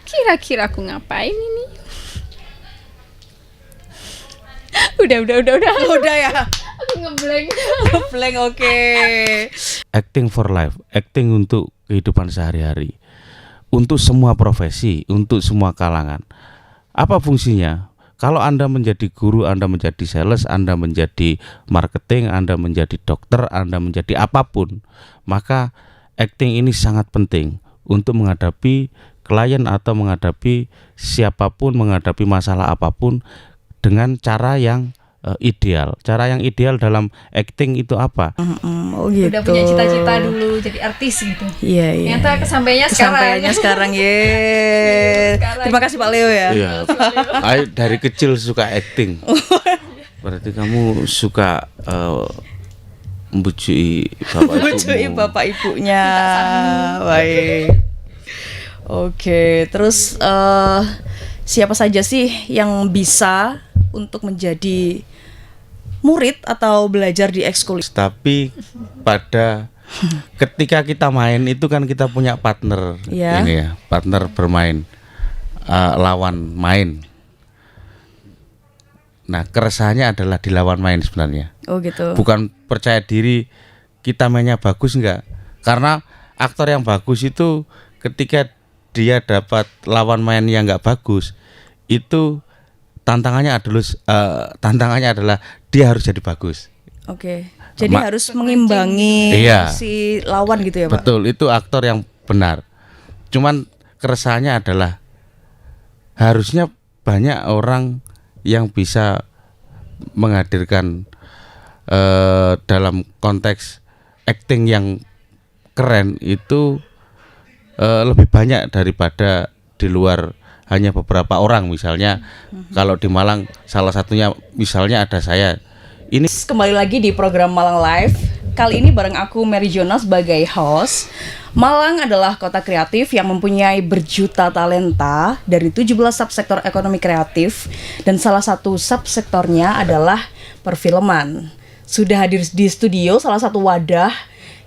Kira-kira aku ngapain ini? Udah. Udah ya. Aku ngeblank. Blank, oke. Acting for life, acting untuk kehidupan sehari-hari, untuk semua profesi, untuk semua kalangan. Apa fungsinya? Kalau Anda menjadi guru, Anda menjadi sales, Anda menjadi marketing, Anda menjadi dokter, Anda menjadi apapun, maka acting ini sangat penting untuk menghadapi klien atau menghadapi siapapun, menghadapi masalah apapun dengan cara yang ideal. Cara yang ideal dalam acting itu apa? Oh gitu. Udah punya cita-cita dulu jadi artis gitu. Iya. Ternyata kesampaiannya sekarang. Sekarang. Terima kasih Pak Leo ya. Iya. Ayo dari kecil suka acting. Berarti kamu suka membujui bapak ibunya. Baik. Oke, terus siapa saja sih yang bisa untuk menjadi murid atau belajar di ekskul? Tapi pada ketika kita main itu kan kita punya partner, Ya. ini ya, partner bermain, lawan main. Nah, keresahannya adalah di lawan main sebenarnya. Oh gitu. Bukan percaya diri kita mainnya bagus enggak. Karena aktor yang bagus itu ketika dia dapat lawan main yang enggak bagus, itu tantangannya adalah dia harus jadi bagus. Oke. Jadi harus mengimbangi si lawan gitu ya, Pak. Betul, itu aktor yang benar. Cuman keresahannya adalah harusnya banyak orang yang bisa menghadirkan dalam konteks acting yang keren itu lebih banyak daripada di luar hanya beberapa orang. Misalnya kalau di Malang salah satunya misalnya ada saya. Ini Kembali lagi di program Malang Live. Kali ini bareng aku Mary Jona sebagai host. Malang adalah kota kreatif yang mempunyai berjuta talenta dari 17 subsektor ekonomi kreatif, dan salah satu subsektornya adalah perfilman. Sudah hadir di studio salah satu wadah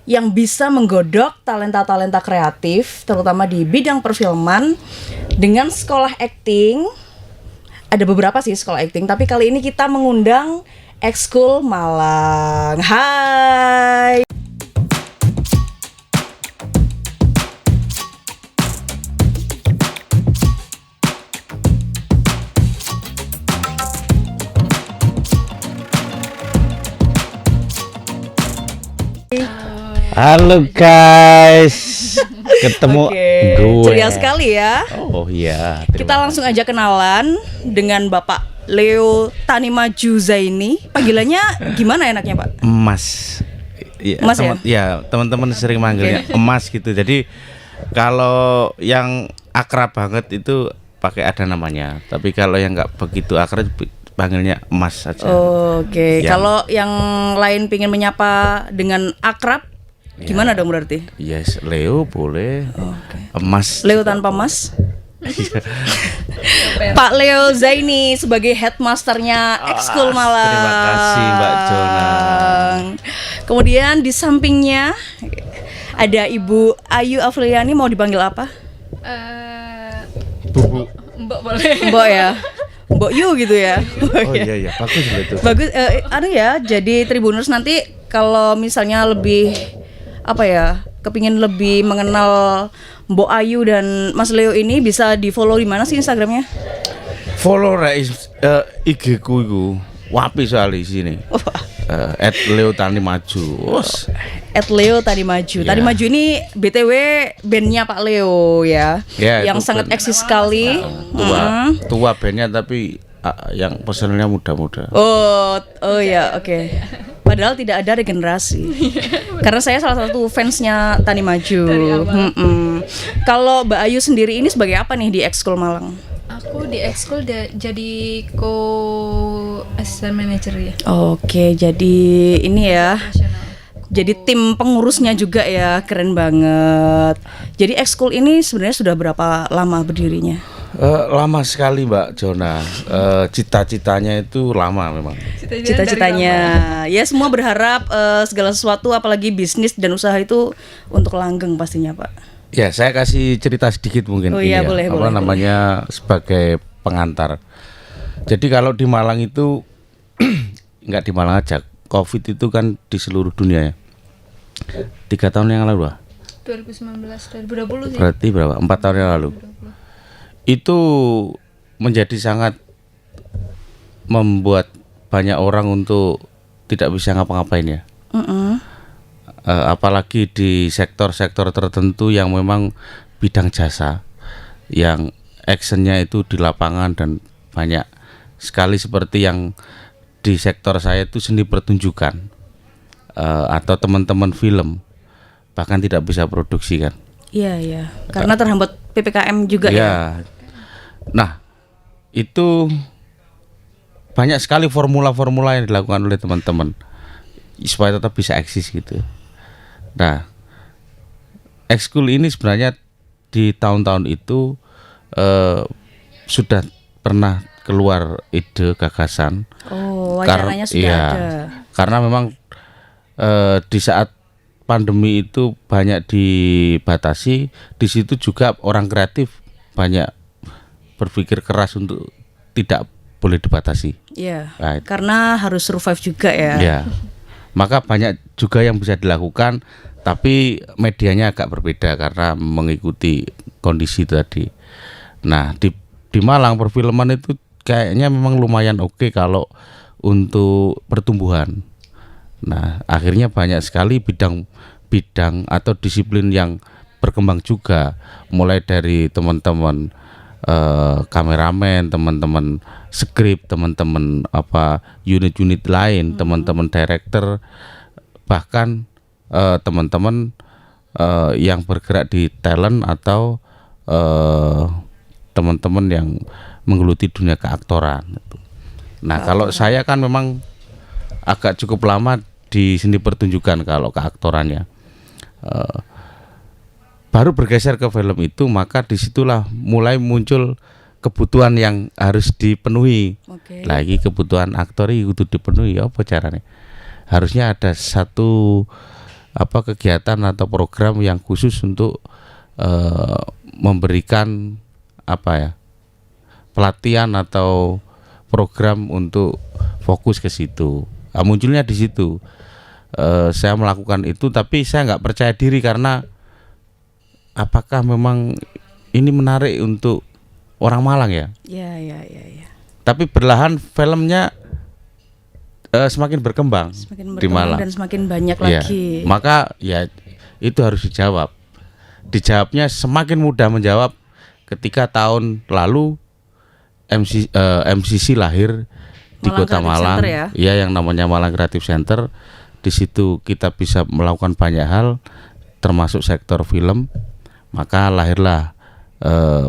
yang bisa menggodok talenta-talenta kreatif terutama di bidang perfilman dengan sekolah acting. Ada beberapa sih sekolah acting, tapi kali ini kita mengundang Ekskul Malang. Hai. halo guys, ketemu gue. Ceria sekali ya. Oh iya. Kita langsung aja kenalan dengan Bapak Leo Tanimaju Zaini. Panggilannya gimana enaknya, Pak? Emas. Ya, Emas ya? Ya, teman-teman sering manggilnya Emas gitu. Jadi kalau yang akrab banget itu pakai ada namanya. Tapi kalau yang nggak begitu akrab panggilnya Emas saja. Oke. Kalau yang lain pingin menyapa dengan akrab, gimana dong berarti? Yes, Leo boleh. Emas. Leo tanpa mas. Pak Leo Zaini sebagai headmasternya Ekskul Malang. Terima kasih Mbak Jona. Kemudian di sampingnya ada Ibu Ayu Afriliani, mau dipanggil apa? Bubu. Mbak boleh. Mbok ya. Mbok Yu gitu ya. Oh iya bagus itu. Bagus, ya. Jadi Tribuners nanti kalau misalnya lebih kepingin lebih mengenal Mbok Ayu dan Mas Leo ini, bisa di follow di mana sih Instagramnya? Follow IG ku iku. Wapi soal di sini. @Leo Tanimaju. @Leo Tanimaju. Yeah. Tanimaju ini BTW bandnya Pak Leo ya. Yeah, yang sangat eksis sekali. Tua bandnya tapi yang personelnya muda-muda. Oh ya, oke. Padahal tidak ada regenerasi. Karena saya salah satu fansnya Tanimaju. Kalau Mbak Ayu sendiri ini sebagai apa nih di Ekskul Malang? Aku di Ekskul jadi assistant manager ya. Oke, jadi ini ya. Jadi tim pengurusnya juga ya, keren banget. Jadi Ekskul ini sebenarnya sudah berapa lama berdirinya? Lama sekali Mbak Jona. Cita-citanya itu lama memang. Cita-citanya ya semua berharap segala sesuatu apalagi bisnis dan usaha itu untuk langgeng pastinya Pak. Ya, saya kasih cerita sedikit mungkin. Oh ini iya, ya. boleh, Apa boleh, namanya sebagai pengantar. Jadi kalau di Malang itu nggak di Malang aja, COVID itu kan di seluruh dunia ya. 3 tahun yang lalu 2019 2020 sih. berarti berapa? 4 tahun yang lalu. Itu menjadi sangat membuat banyak orang untuk tidak bisa ngapa-ngapain ya. Apalagi di sektor-sektor tertentu yang memang bidang jasa, yang actionnya itu di lapangan dan banyak sekali seperti yang di sektor saya itu seni pertunjukan atau teman-teman film bahkan tidak bisa produksi kan. Iya. Karena terhambat PPKM juga ya. Nah, itu banyak sekali formula-formula yang dilakukan oleh teman-teman supaya tetap bisa eksis gitu. Nah, ekskul ini sebenarnya di tahun-tahun itu sudah pernah keluar ide gagasan. Oh, wacananya sudah ada. Karena memang di saat pandemi itu banyak dibatasi, di situ juga orang kreatif banyak berpikir keras untuk tidak boleh dibatasi. Iya. Right. Karena harus survive juga ya. Ya, maka banyak juga yang bisa dilakukan, tapi medianya agak berbeda karena mengikuti kondisi tadi. Nah, di Malang perfilman itu kayaknya memang lumayan oke kalau untuk pertumbuhan. Nah, akhirnya banyak sekali bidang atau disiplin yang berkembang juga, mulai dari teman-teman kameramen, teman-teman skrip, teman-teman unit-unit lain, teman-teman director, bahkan teman-teman yang bergerak di talent atau teman-teman yang menggeluti dunia keaktoran. Nah, kalau saya kan memang agak cukup lama di seni pertunjukan kalau keaktorannya. Baru bergeser ke film itu, maka disitulah mulai muncul kebutuhan yang harus dipenuhi. Lagi kebutuhan aktor itu dipenuhi, apa caranya? Harusnya ada satu kegiatan atau program yang khusus untuk memberikan pelatihan atau program untuk fokus ke situ. Munculnya di situ. Saya melakukan itu, tapi saya nggak percaya diri karena apakah memang ini menarik untuk orang Malang ya? Iya. Tapi perlahan filmnya semakin berkembang di Malang dan semakin banyak ya, lagi. maka ya itu harus dijawab. Dijawabnya semakin mudah menjawab ketika tahun lalu MCC lahir di Kota Malang, ya yang namanya Malang Creative Center. Di situ kita bisa melakukan banyak hal, termasuk sektor film. Maka lahirlah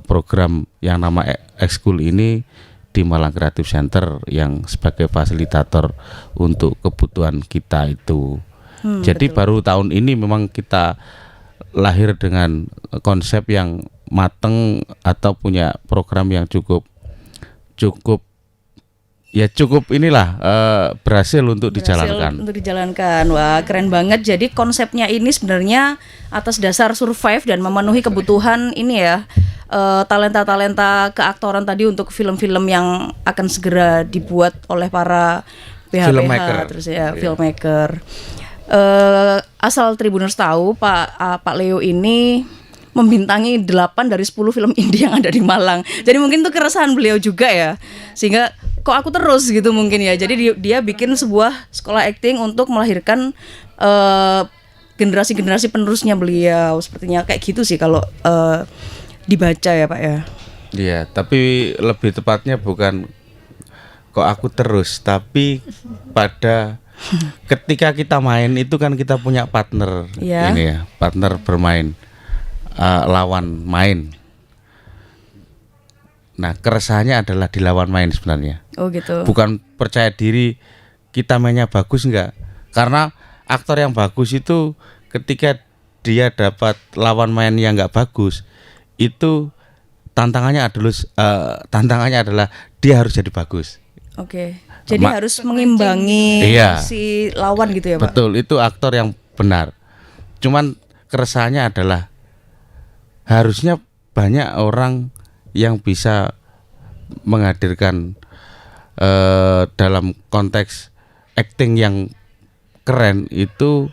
program yang nama ekskul ini di Malang Creative Center yang sebagai fasilitator untuk kebutuhan kita itu. Jadi betul. Baru tahun ini memang kita lahir dengan konsep yang mateng atau punya program yang cukup inilah berhasil untuk dijalankan. Wah, keren banget. Jadi konsepnya ini sebenarnya atas dasar survive dan memenuhi kebutuhan ini ya, talenta-talenta keaktoran tadi untuk film-film yang akan segera dibuat oleh para filmmaker. Terus ya, filmmaker. Asal Tribuners tahu, Pak Leo ini membintangi 8 dari 10 film indie yang ada di Malang. Jadi mungkin itu keresahan beliau juga ya. Sehingga kok aku terus gitu mungkin ya. Jadi dia bikin sebuah sekolah acting untuk melahirkan generasi-generasi penerusnya beliau. Sepertinya kayak gitu sih kalau dibaca ya Pak ya. Iya, tapi lebih tepatnya bukan kok aku terus, tapi pada ketika kita main itu kan kita punya partner ini ya, partner bermain, lawan main. Nah, keresahannya adalah di lawan main sebenarnya. Oh gitu. Bukan percaya diri kita mainnya bagus enggak. Karena aktor yang bagus itu ketika dia dapat lawan main yang enggak bagus, itu tantangannya adalah dia harus jadi bagus. Oke. Jadi harus mengimbangi Iya. si lawan gitu ya, Pak. Betul, itu aktor yang benar. Cuman keresahannya adalah harusnya banyak orang yang bisa menghadirkan dalam konteks acting yang keren itu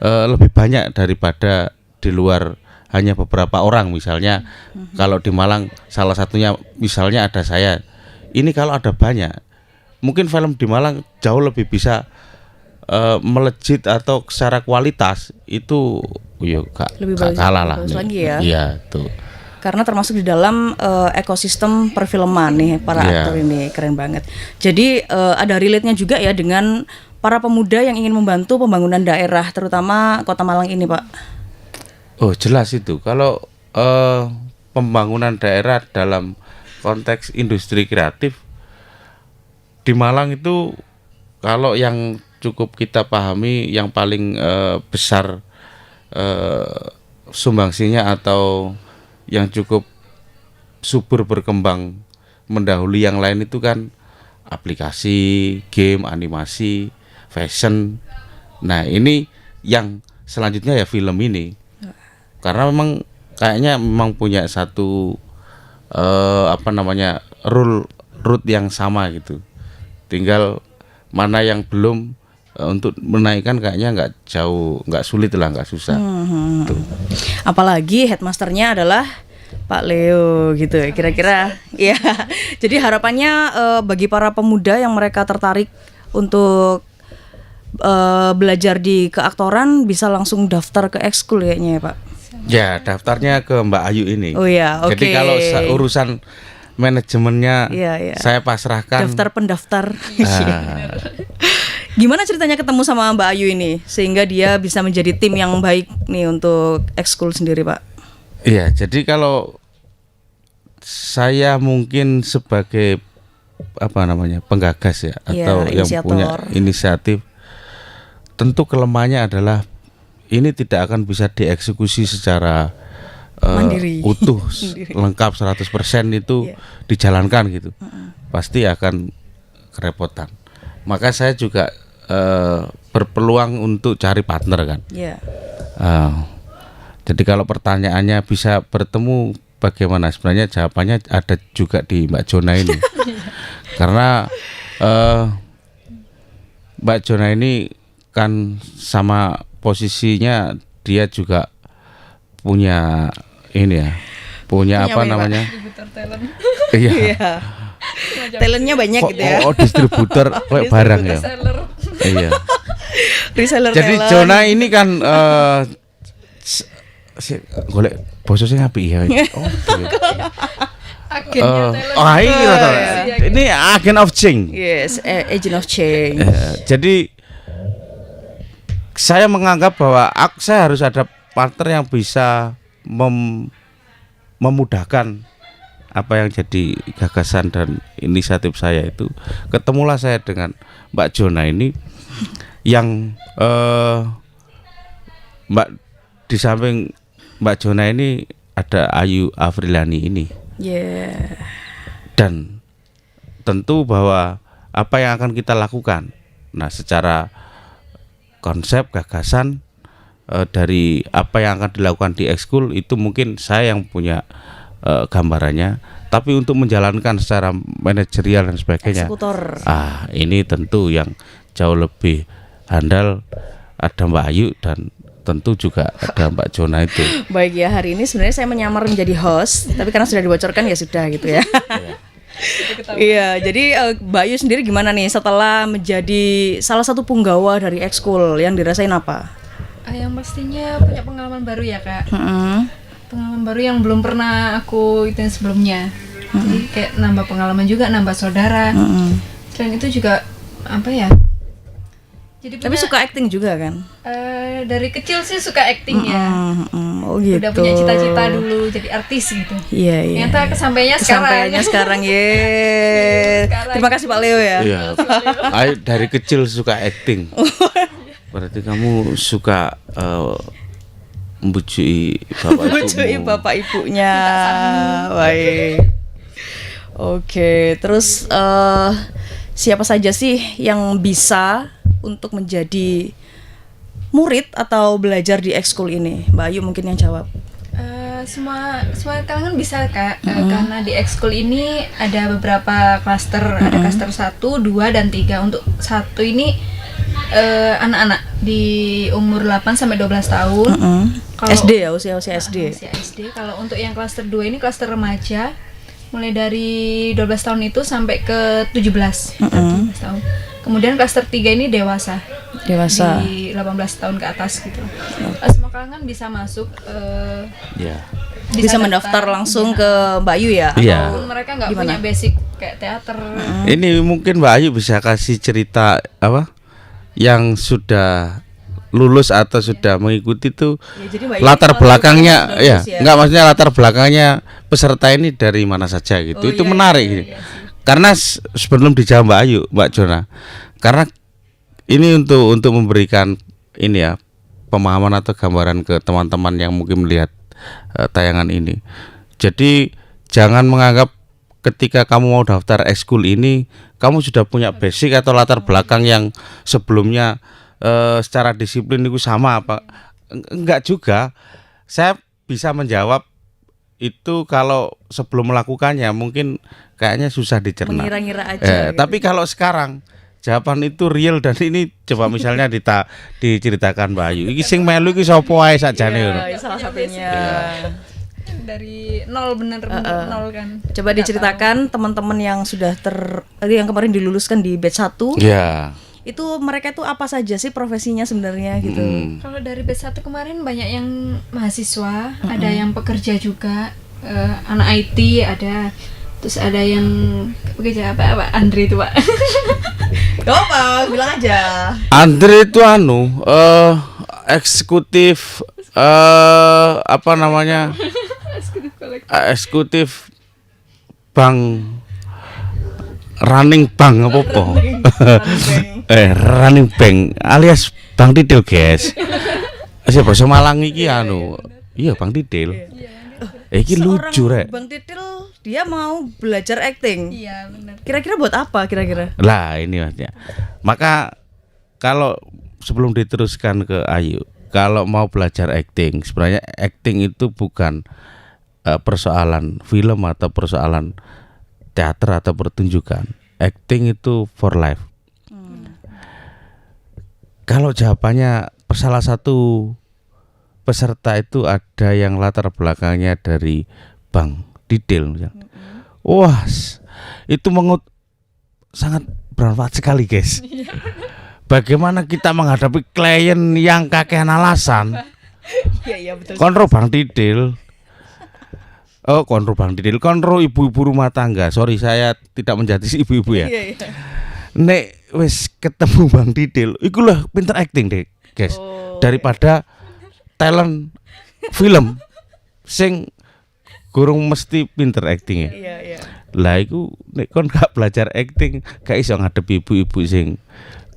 lebih banyak daripada di luar hanya beberapa orang. Misalnya kalau di Malang salah satunya misalnya ada saya. Ini kalau ada banyak, mungkin film di Malang jauh lebih bisa melejit atau secara kualitas itu Lebih gak kalah lah. bagus lagi ya. Iya tuh. Karena termasuk di dalam ekosistem perfilman nih para Iya. aktor ini keren banget. Jadi ada relate-nya juga ya dengan para pemuda yang ingin membantu pembangunan daerah, terutama Kota Malang ini, Pak. Oh jelas itu. Kalau pembangunan daerah dalam konteks industri kreatif di Malang itu, kalau yang cukup kita pahami yang paling besar sumbangsinya atau yang cukup subur berkembang mendahului yang lain itu kan aplikasi, game, animasi, fashion. Nah ini yang selanjutnya ya film ini, karena memang kayaknya memang punya satu root yang sama gitu. Tinggal mana yang belum untuk menaikkan kayaknya nggak sulit lah, nggak susah. Tuh. Apalagi headmasternya adalah Pak Leo gitu ya, kira-kira ya. Jadi harapannya bagi para pemuda yang mereka tertarik untuk belajar di keaktoran bisa langsung daftar ke ekskul kayaknya ya, Pak. Ya daftarnya ke Mbak Ayu ini. Oh ya, oke. Jadi kalau urusan manajemennya Iya. saya pasrahkan. Daftar pendaftar. Ah, Gimana ceritanya ketemu sama Mbak Ayu ini sehingga dia bisa menjadi tim yang baik nih untuk ekskul sendiri, Pak? Iya, jadi kalau saya mungkin sebagai penggagas ya, atau yang punya inisiatif, tentu kelemahannya adalah ini tidak akan bisa dieksekusi secara mandiri. utuh, lengkap 100% itu dijalankan gitu. Pasti akan kerepotan. Maka saya juga berpeluang untuk cari partner kan. Iya. Jadi kalau pertanyaannya bisa bertemu bagaimana, sebenarnya jawabannya ada juga di Mbak Jona ini. Karena Mbak Jona ini kan sama posisinya dia juga punya ini ya, punya apa namanya? Distributor talent. Iya. Iya. Talentnya banyak gitu ya. Oh, distributor kayak barang ya. Seller. Iya. Reseller Jadi talent. Jona ini kan golek bosok sing apik ya. Oh. Agennya talent. Ini rata. Iya. Ini agent of change. Yes, agent of change. Jadi saya menganggap bahwa saya harus ada partner yang bisa memudahkan apa yang jadi gagasan dan inisiatif saya itu. Ketemulah saya dengan Mbak Jona ini yang di samping Mbak Jona ini ada Ayu Afriliani ini. Yeah. Dan tentu bahwa apa yang akan kita lakukan, nah secara konsep gagasan dari apa yang akan dilakukan di ekskul itu mungkin saya yang punya gambarannya, tapi untuk menjalankan secara manajerial dan sebagainya, Eksekutor. ini tentu yang jauh lebih handal ada Mbak Ayu dan tentu juga ada Mbak Jona itu. Baik ya, hari ini sebenarnya saya menyamar menjadi host, tapi karena sudah dibocorkan ya sudah gitu ya. Iya, jadi Mbak Ayu sendiri gimana nih setelah menjadi salah satu punggawa dari ekskul, yang dirasain apa? Yang pastinya punya pengalaman baru ya, Kak. Pengalaman baru yang belum pernah aku ituin sebelumnya. Jadi kayak nambah pengalaman juga, nambah saudara. Selain itu juga apa ya? Jadi Tapi suka acting juga kan? Dari kecil sih suka acting ya. Oh gitu. Udah punya cita-cita dulu jadi artis gitu. Iya, iya. Ternyata kesampaiannya sekarang. Kesampaiannya sekarang ye. Terima kasih Pak Leo ya. Iya. Ayu dari kecil suka acting. Berarti kamu suka membujui bapak Membujui ibumu. bapak ibunya. Baik. Oke, terus siapa saja sih yang bisa untuk menjadi murid atau belajar di ekskul ini? Mbak Ayu mungkin yang jawab. Semua kalangan bisa Kak, karena di ekskul ini ada beberapa klaster, ada klaster 1, 2, dan 3. Untuk 1 ini anak-anak di umur 8 sampai 12 tahun. Kalau SD ya, usia SD. usia SD. Kalau untuk yang klaster 2 ini klaster remaja, mulai dari 12 tahun itu sampai ke 17 tahun. Kemudian klaster 3 ini dewasa. Dewasa. Di 18 tahun ke atas gitu. Semua kalangan bisa masuk, Ya. Bisa mendaftar langsung ke Mbak Ayu ya? Iya. walaupun mereka nggak Gimana? punya basic kayak teater. Ini mungkin Mbak Ayu bisa kasih cerita apa yang sudah lulus atau sudah mengikuti tuh Ya, jadi Mbak Ayu latar ini belakangnya sudah ya, lulus enggak maksudnya latar belakangnya peserta ini dari mana saja gitu. Oh, Itu iya, menarik iya, gitu. Karena sebelum dijawab Mbak Ayu, Mbak Jona. Karena ini untuk memberikan ini ya pemahaman atau gambaran ke teman-teman yang mungkin melihat tayangan ini. Jadi jangan menganggap ketika kamu mau daftar ekskul ini kamu sudah punya basic atau latar belakang yang sebelumnya secara disiplin itu sama apa? Enggak juga. Saya bisa menjawab itu kalau sebelum melakukannya mungkin kayaknya susah dicerna. Mengira-ngira aja. gitu. Tapi kalau sekarang jawaban itu real dan ini coba misalnya diceritakan Mbak Ayu. Iki sing melu iki sapa ae sakjane ngono. Ya, salah satunya. Dari nol, bener-bener nol kan. Coba diceritakan teman-teman yang sudah yang kemarin diluluskan di batch 1. Ya. Itu mereka tuh apa saja sih profesinya sebenarnya gitu. Kalau dari batch 1 kemarin banyak yang mahasiswa, ada yang pekerja juga, anak IT ada, terus ada yang pekerja apa Andre itu Pak. Gak apa, bilang aja. Andre itu eksekutif apa namanya? Eksekutif bank running bank apa? Running bank alias Bang Didil, guys. Siapa bahasa Malang iki iya Bang Didil. Iki lucu rek. Bang Titil dia mau belajar acting. Iya benar. Kira-kira buat apa kira-kira? Lah ini maksudnya. Maka kalau sebelum diteruskan ke Ayu, kalau mau belajar acting, sebenarnya acting itu bukan persoalan film atau persoalan teater atau pertunjukan. Acting itu for life. Kalau jawabannya salah satu peserta itu ada yang latar belakangnya dari Bang Didil misalnya. Wah, itu sangat bermanfaat sekali, guys. Bagaimana kita menghadapi klien yang kakean alasan? Iya betul. Kontrol Bang Didil. Kontrol Bang Didil, kontrol ibu-ibu rumah tangga. Sorry, saya tidak menjadi ibu-ibu ya. Iya. Nek wis ketemu Bang Didil, iku lah pinter acting deh, guys. Daripada talent film sing gurung mesti pinter acting ya. Iya. Lah iku nek kon gak belajar acting, gak iso ngadepi ibu-ibu sing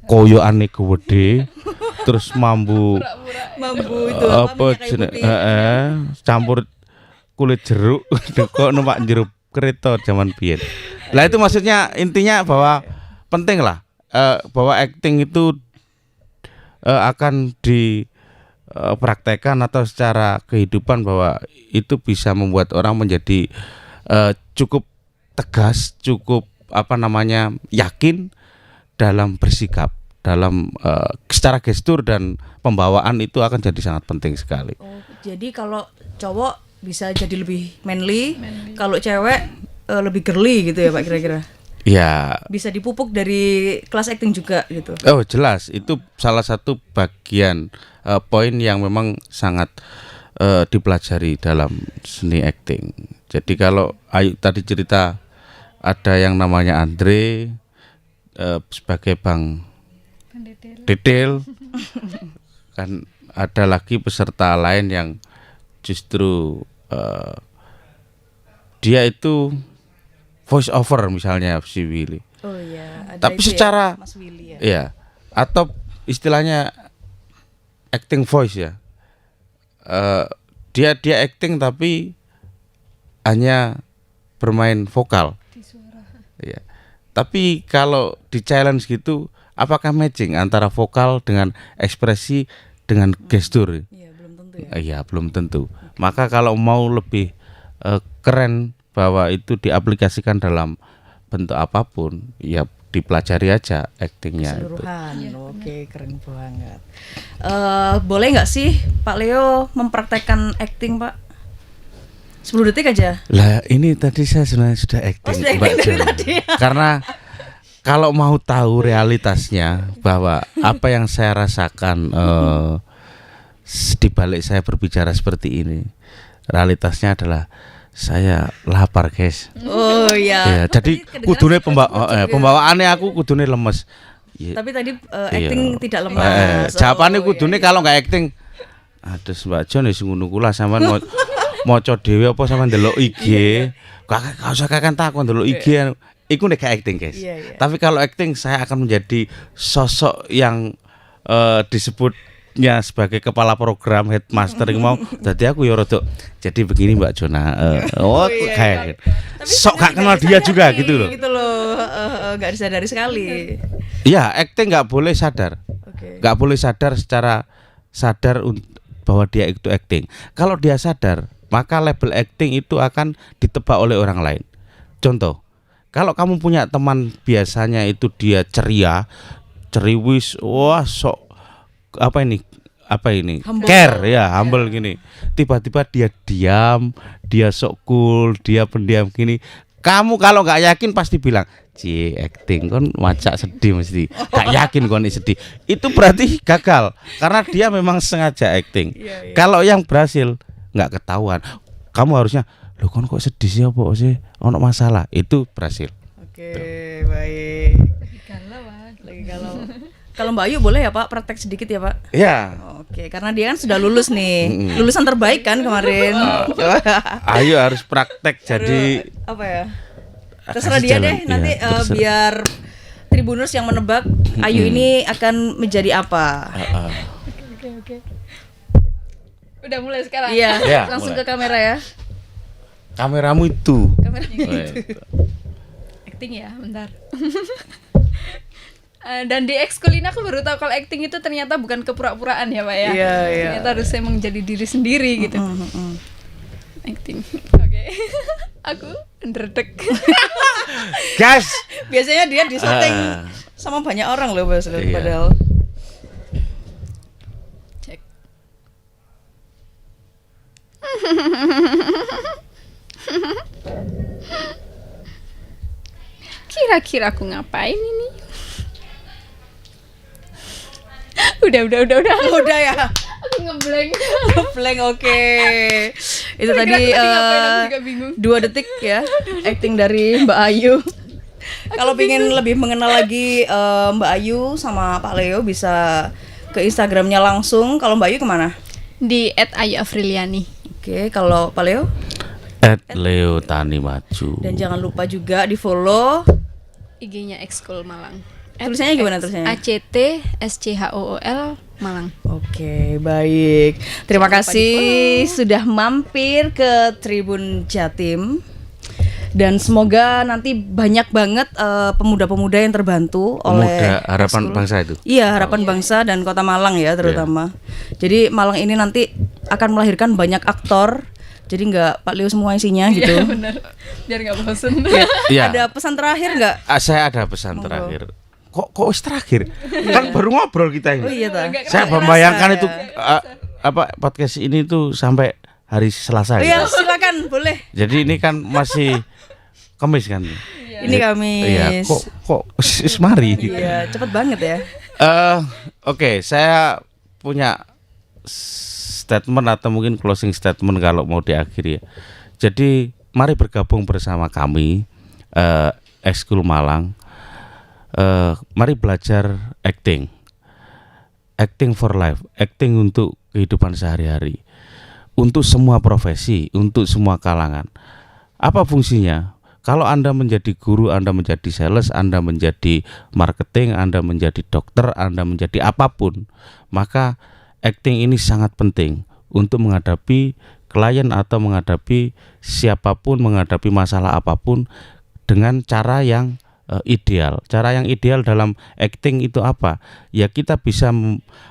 koyoane gede terus mambu Mambu itu apa minyak kayu jeneng putih. campur kulit jeruk kok numpak jeruk kereta zaman biyen. Lah itu maksudnya intinya bahwa penting lah bahwa acting itu akan dipraktekkan atau secara kehidupan bahwa itu bisa membuat orang menjadi cukup tegas, cukup yakin dalam bersikap, dalam secara gestur dan pembawaan itu akan jadi sangat penting sekali. Jadi kalau cowok bisa jadi lebih manly. Kalau cewek lebih girly gitu ya Pak kira-kira. Ya. Bisa dipupuk dari kelas acting juga gitu. Oh jelas, itu salah satu bagian poin yang memang sangat dipelajari dalam seni acting. Jadi kalau Ayu tadi cerita ada yang namanya Andre sebagai Bang Didil, kan ada lagi peserta lain yang justru dia itu voice over misalnya si Willy. Oh iya, ada Tapi itu secara ya, Mas Willy ya. iya, atau istilahnya acting voice ya. dia acting tapi hanya bermain vokal. Di suara. Ya. Tapi kalau di challenge gitu, apakah matching antara vokal dengan ekspresi dengan gestur? Iya, belum tentu ya. Iya, belum tentu. Maka kalau mau lebih keren bahwa itu diaplikasikan dalam bentuk apapun, ya dipelajari aja aktingnya itu. Keseluruhan. Oke, keren banget. Boleh nggak sih Pak Leo mempraktekkan acting, Pak? 10 detik aja. Lah ini tadi saya sebenarnya sudah acting, sudah Mbak acting dari Jo. tadi. Karena kalau mau tahu realitasnya bahwa apa yang saya rasakan di balik saya berbicara seperti ini, realitasnya adalah saya lapar, guys. Oh iya. Ya, jadi kudune pembawaannya aku kudune lemes. Ya, Tapi tadi iya. acting tidak lemas. Jawabannya Oh, kudune kalau nggak acting. Aduh, Mbak Jon wis ngono kula sampean maca dhewe apa sampean ndelok IG. Gak usah kakek takon ndelok IG. Iku nek gak acting, guys. Iya. Tapi kalau acting saya akan menjadi sosok yang disebutnya sebagai kepala program headmaster yang mau. Jadi aku ya rada jadi begini Mbak Jona. Kayak sok gak kenal dia juga gitu loh. Gitu loh. Gak disadari sekali. Iya, acting nggak boleh sadar. Oke. Nggak boleh sadar secara sadar bahwa dia itu acting. Kalau dia sadar, maka label acting itu akan ditebak oleh orang lain. Contoh, kalau kamu punya teman biasanya itu dia ceria, ceriwis, wah sok apa ini? Humble. Care ya, humble gini. Tiba-tiba dia diam, dia sok cool, dia pendiam gini. Kamu kalau nggak yakin pasti bilang, acting kon macak sedih mesti. Gak yakin kon sedih. Itu berarti gagal karena dia memang sengaja acting. Kalau yang berhasil nggak ketahuan, kamu harusnya, loh kon kok sedih sih apa sih? Ono masalah. Itu berhasil. Oke, baik. Lagi galau. Kalau Mbak Ayu boleh ya Pak praktek sedikit ya Pak? Ya. Oke, karena dia kan sudah lulus nih. Lulusan terbaik kan kemarin. Ayo harus praktek jadi Apa ya? Terserah dia jalan. deh nanti Iya, terserah. biar Tribuners yang menebak Ayu ini akan menjadi apa. Oke. Udah mulai sekarang. Iya, Ya, langsung mulai. ke kamera ya. kameramu itu. Acting ya, bentar. Dan di ekskul ini aku baru tahu kalau acting itu ternyata bukan kepura-puraan ya Pak ya. Iya. Ternyata harus emang jadi diri sendiri gitu. Acting. Oke. Aku ndredeg. Gas. Biasanya dia disetting sama banyak orang loh Iya. padahal. Cek. Kira-kira aku ngapain ini? Udah. Udah ya. Aku ngeblank. Blank, oke. Itu Kira-kira tadi aku ngapain, aku juga bingung. 2 detik ya acting dari Mbak Ayu. Kalau pengen lebih mengenal lagi Mbak Ayu sama Pak Leo bisa ke Instagramnya langsung. Kalau Mbak Ayu kemana? Di @ayu_afriliani. Oke, kalau Pak Leo? Leo Tani Maju. Dan jangan lupa juga di follow. IG-nya Ekskul Malang. Tulisannya gimana tulisannya? ACTSCHOOL Malang. Oke, baik. Terima Jangan lupa kasih sudah mampir ke Tribun Jatim. Dan semoga nanti banyak banget pemuda-pemuda yang terbantu oleh Pemuda Harapan Ekskul. Bangsa itu. Iya, Harapan Bangsa dan Kota Malang ya terutama. Jadi Malang ini nanti akan melahirkan banyak aktor. Jadi nggak Pak Leo semua isinya gitu. Iya benar. Biar nggak bosen. Iya. Ada pesan terakhir nggak? Saya ada pesan terakhir. Kok wis terakhir? Kan baru ngobrol kita ini. Oh iya ta. Saya membayangkan itu apa podcast ini tuh sampai hari Selasa. Oh ya. iya, silakan, boleh. Jadi ini kan masih Kamis kan. Ini Kamis. Iya, kok mari. Iya, cepet banget ya. Oke, saya punya statement atau mungkin closing statement kalau mau diakhiri. Jadi mari bergabung bersama kami Ekskul Malang. Mari belajar acting for life, acting untuk kehidupan sehari-hari, untuk semua profesi, untuk semua kalangan. Apa fungsinya? Kalau Anda menjadi guru, Anda menjadi sales, Anda menjadi marketing, Anda menjadi dokter, Anda menjadi apapun, maka acting ini sangat penting untuk menghadapi klien atau menghadapi siapapun, menghadapi masalah apapun dengan cara yang ideal. Cara yang ideal dalam acting itu apa? Ya kita bisa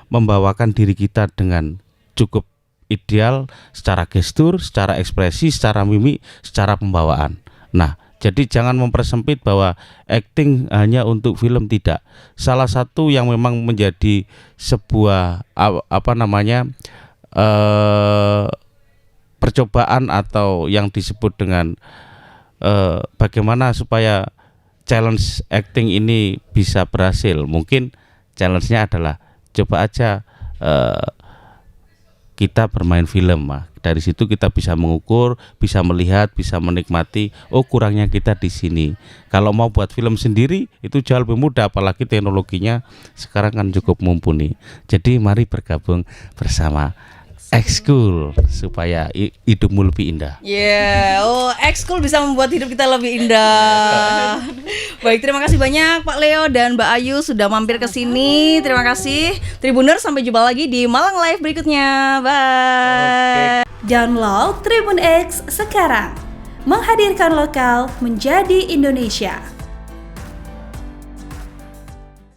membawakan diri kita dengan cukup ideal secara gestur, secara ekspresi, secara mimik, secara pembawaan. Nah, jadi jangan mempersempit bahwa acting hanya untuk film, tidak. Salah satu yang memang menjadi sebuah percobaan atau yang disebut dengan bagaimana supaya challenge acting ini bisa berhasil. Mungkin challenge-nya adalah coba aja kita bermain film. Dari situ kita bisa mengukur, bisa melihat, bisa menikmati. Oh, kurangnya kita di sini. Kalau mau buat film sendiri itu jauh lebih mudah, apalagi teknologinya sekarang kan cukup mumpuni. Jadi mari bergabung bersama Ekskul supaya hidupmu lebih indah. Ekskul bisa membuat hidup kita lebih indah. Baik, terima kasih banyak Pak Leo dan Mbak Ayu sudah mampir ke sini. Terima kasih Tribuners, sampai jumpa lagi di Malang Live berikutnya. Bye. Download Tribun X sekarang. Menghadirkan lokal menjadi Indonesia.